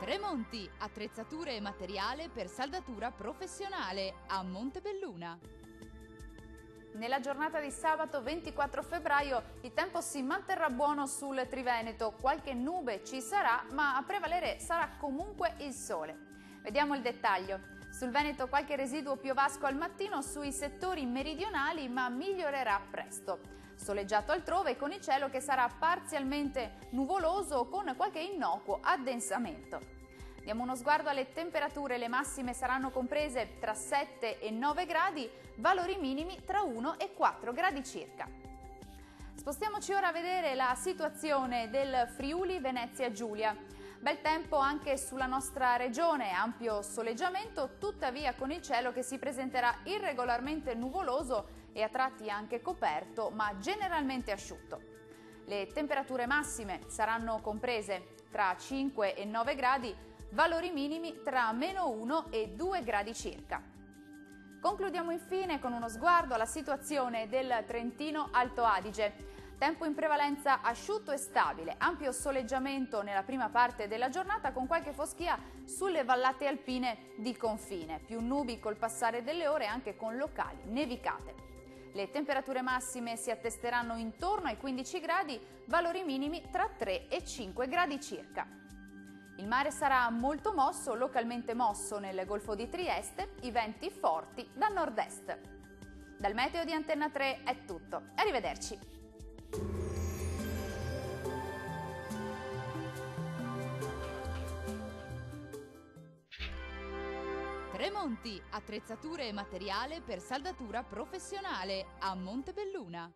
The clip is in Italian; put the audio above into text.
Tremonti, attrezzature e materiale per saldatura professionale a Montebelluna. Nella giornata di sabato 24 febbraio il tempo si manterrà buono sul Triveneto, qualche nube ci sarà, ma a prevalere sarà comunque il sole. Vediamo il dettaglio. Sul Veneto qualche residuo piovasco al mattino sui settori meridionali, ma migliorerà presto. Soleggiato altrove con il cielo che sarà parzialmente nuvoloso con qualche innocuo addensamento. Diamo uno sguardo alle temperature, le massime saranno comprese tra 7 e 9 gradi, valori minimi tra 1 e 4 gradi circa. Spostiamoci ora a vedere la situazione del Friuli Venezia Giulia. Bel tempo anche sulla nostra regione, ampio soleggiamento, tuttavia con il cielo che si presenterà irregolarmente nuvoloso e a tratti anche coperto, ma generalmente asciutto. Le temperature massime saranno comprese tra 5 e 9 gradi, valori minimi tra -1 e 2 gradi circa. Concludiamo infine con uno sguardo alla situazione del Trentino Alto Adige. Tempo in prevalenza asciutto e stabile, ampio soleggiamento nella prima parte della giornata con qualche foschia sulle vallate alpine di confine, più nubi col passare delle ore anche con locali nevicate. Le temperature massime si attesteranno intorno ai 15 gradi, valori minimi tra 3 e 5 gradi circa. Il mare sarà molto mosso, localmente mosso nel Golfo di Trieste, i venti forti da nord-est. Dal meteo di Antenna 3 è tutto, arrivederci! Tremonti, attrezzature e materiale per saldatura professionale a Montebelluna.